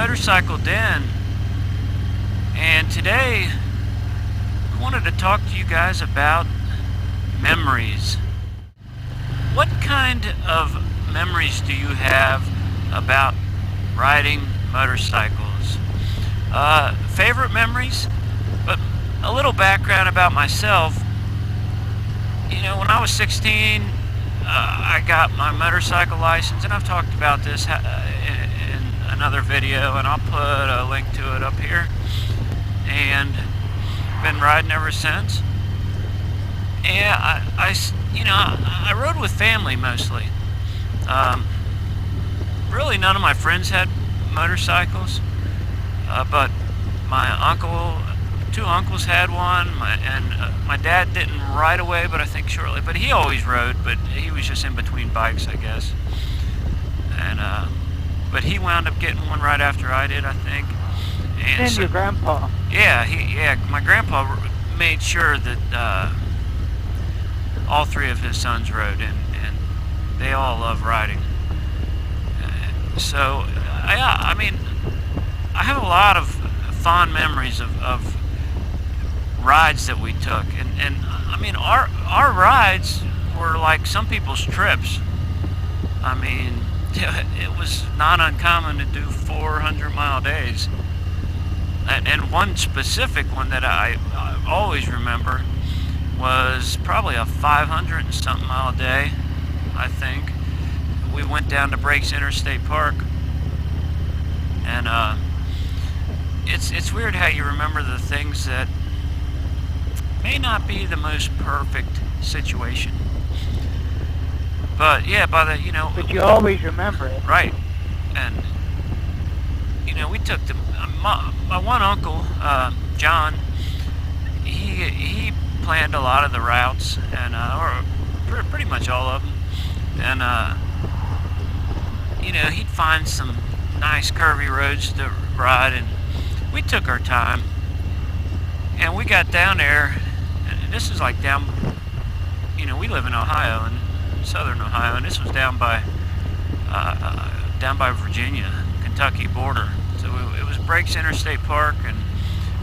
MotorcycleDen, and today I wanted to talk to you guys about memories. What kind of memories do you have about riding motorcycles? Favorite memories? But a little background about myself. You know, when I was 16, I got my motorcycle license, and I've talked about this in another video, and I'll put a link to it up here. And been riding ever since. And I rode with family mostly. Really, none of my friends had motorcycles, but my two uncles had one, my dad didn't right away, but I think shortly. But he always rode, but he was just in between bikes, I guess. And but he wound up getting one right after I did, I think. And so, your grandpa. Yeah, my grandpa made sure that all three of his sons rode, and they all love riding. So, I mean, I have a lot of fond memories of rides that we took, and I mean, our rides were like some people's trips. I mean, it was not uncommon to do 400-mile days. And one specific one that I always remember was probably a 500-something mile day, I think. We went down to Breaks Interstate Park, and it's weird how you remember the things that may not be the most perfect situation. But yeah, but you always remember it. Right. And we took my one uncle, John, he planned a lot of the routes, and or pretty much all of them. And he'd find some nice curvy roads to ride, and we took our time. And we got down there, and this is like down, we live in Ohio, in southern Ohio, and this was down by Virginia, Kentucky border. So it was Breaks Interstate Park, and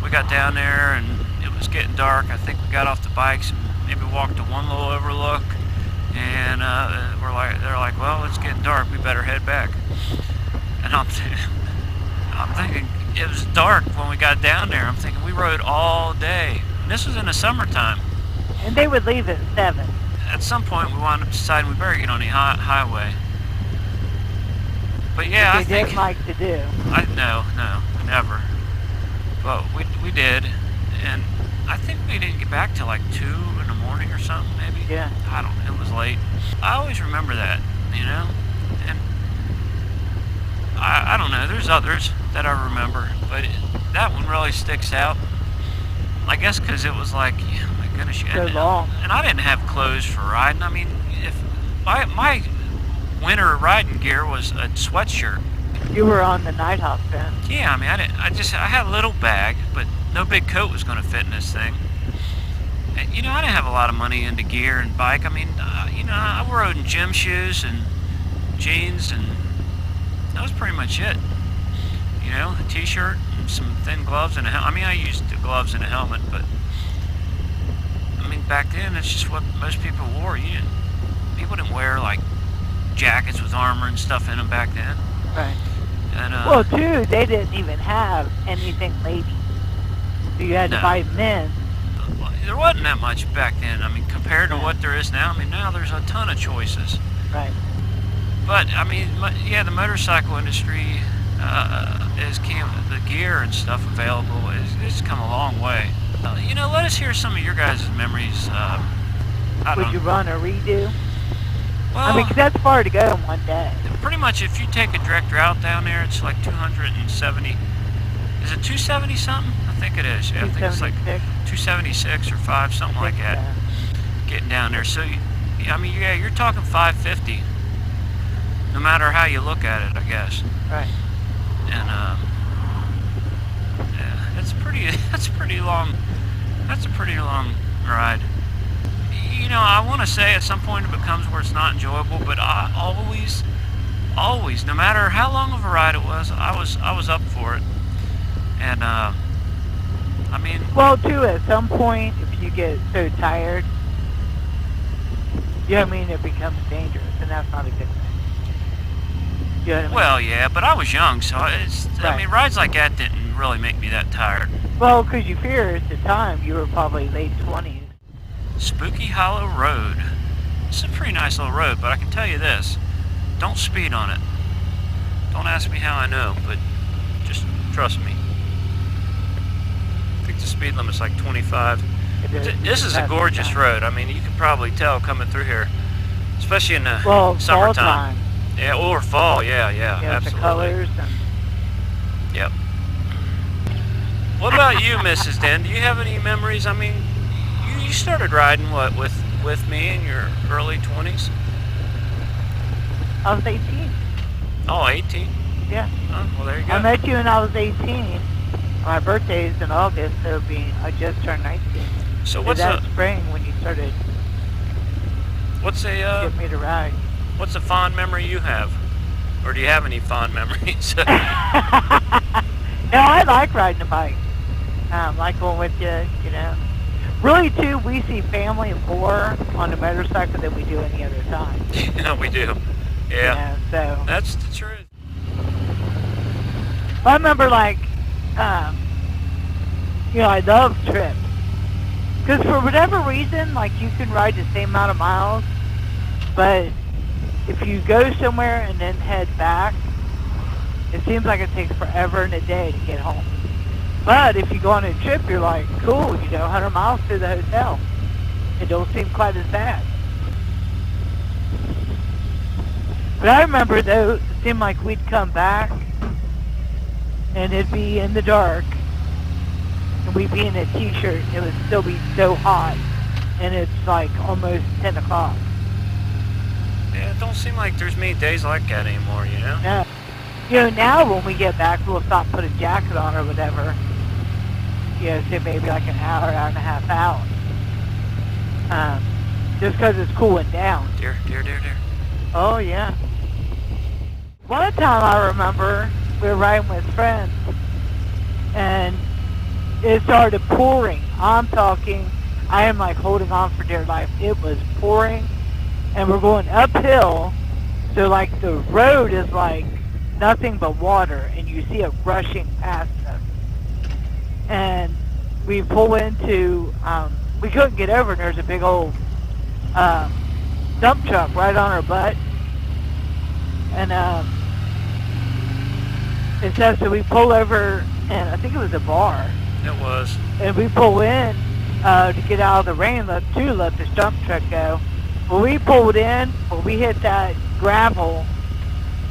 we got down there, and it was getting dark. I think we got off the bikes and maybe walked to one little overlook, and they're like, well, it's getting dark, we better head back. And I'm thinking, it was dark when we got down there. I'm thinking, we rode all day. And this was in the summertime. And they would leave at 7. At some point, we wound up deciding we better get on the highway. But yeah, I think... They didn't like to do. No, never. But we did. And I think we didn't get back till like 2 in the morning or something, maybe. Yeah. It was late. I always remember that, And I don't know, there's others that I remember, but that one really sticks out. I guess because it was like, oh my goodness. So long. And I didn't have clothes for riding. I mean, if my winter riding gear was a sweatshirt. You were on the night hawk then. Yeah, I mean, I had a little bag, but no big coat was going to fit in this thing. And, I didn't have a lot of money into gear and bike. I mean, I rode in gym shoes and jeans, and that was pretty much it. A t-shirt and some thin gloves and a helmet. I mean, I used the gloves and a helmet, but I mean, back then, it's just what most people wore. People didn't wear like jackets with armor and stuff in them back then. Right. And well, too, they didn't even have anything lady. So you had to buy men. There wasn't that much back then. I mean, compared to what there is now. I mean, now there's a ton of choices. Right. But I mean, yeah, the motorcycle industry the gear and stuff available. It's come a long way. Let us hear some of your guys' memories. Would you run a redo? Well, I mean, 'cause that's far to go in one day. Pretty much, if you take a direct route down there, it's like 270. Is it 270 something? I think it is. Yeah, I think it's like 276 or 5, something like that. Getting down there. So, you're talking 550. No matter how you look at it, I guess. Right. And yeah, that's a pretty long ride. I want to say at some point it becomes where it's not enjoyable, but I always always, no matter how long of a ride it was, I was up for it. And I mean, well, too, at some point, if you get so tired, you know what I mean, it becomes dangerous, and that's not a good thing. You know what I mean? well, yeah, but I was young, so it's, I Right. mean, rides like that didn't really make me that tired. Well, because you figure at the time you were probably late 20s. Spooky Hollow Road. It's a pretty nice little road, but I can tell you this, don't speed on it. Don't ask me how I know, but just trust me. I think the speed limit's like 25. This is a gorgeous road. I mean, you can probably tell coming through here, especially in the Well, fall summertime. time. Yeah, or fall. Yeah, Yeah, absolutely. the colors. And Yep. What about you, Mrs. Den? Do you have any memories? I mean, you started riding what with me in your early 20s? I was 18. Oh, 18. Yeah. Oh, well, there you go. I met you when I was 18. My birthday is in August, so I just turned 19. So So what's that a spring when you started getting me to ride. what's a fond memory you have, or do you have any fond memories? No, I like riding a bike. Like going with you, you know. Really, too, we see family more on a motorcycle than we do any other time. Yeah, we do. Yeah, You know, so that's the truth. I remember, like, you know, I love trips. Because for whatever reason, like, you can ride the same amount of miles, but if you go somewhere and then head back, it seems like it takes forever and a day to get home. But if you go on a trip, you're like, cool, you know, 100 miles to the hotel. It don't seem quite as bad. But I remember, though, it seemed like we'd come back, and it'd be in the dark, and we'd be in a t-shirt, and it would still be so hot, and it's like almost 10 o'clock. Yeah, it don't seem like there's many days like that anymore, you know? Now, you know, now when we get back, we'll stop, put a jacket on or whatever. You know, say maybe like an hour, hour and a half out. Just because it's cooling down. Dear. Oh, yeah. One time I remember we were riding with friends, and it started pouring. I'm talking, I am like holding on for dear life. It was pouring, and we're going uphill, so like the road is like nothing but water, and you see it rushing past us. And we pull into, we couldn't get over, and there's a big old dump truck right on our butt. And it says, so we pull over, and I think it was a bar. It was. And we pull in to get out of the rain, let the dump truck go. When we pulled in, when we hit that gravel,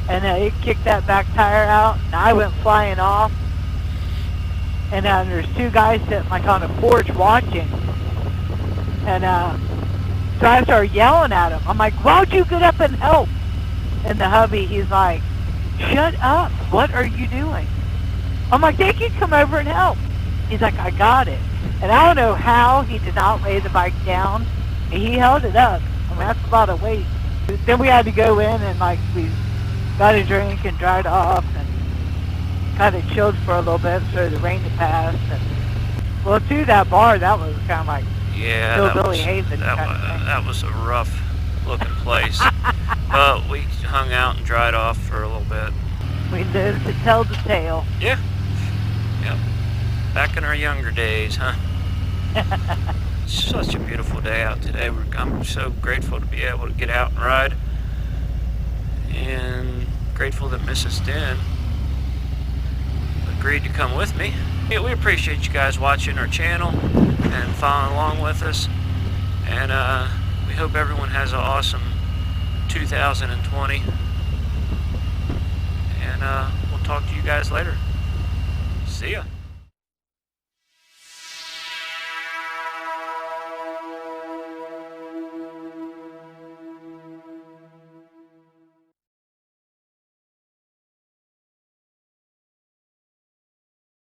and it kicked that back tire out, and I went flying off. And there's two guys sitting like on a porch watching. And so I started yelling at him. I'm like, why don't you get up and help? And the hubby, he's like, shut up. What are you doing? I'm like, they can come over and help. He's like, I got it. And I don't know how he did not lay the bike down. And he held it up. I mean, that's a lot of weight. Then we had to go in and like we got a drink and dried off and kind of chilled for a little bit for the rain to pass. And well, to that bar, that was kind of like hillbilly haven kind of thing. That was a rough looking place. But we hung out and dried off for a little bit. We lived to tell the tale. Yeah. Yep. Back in our younger days, huh? It's such a beautiful day out today. I'm so grateful to be able to get out and ride. And grateful that Mrs. Den agreed to come with me. Yeah, we appreciate you guys watching our channel and following along with us. And we hope everyone has an awesome 2020. And we'll talk to you guys later. See ya.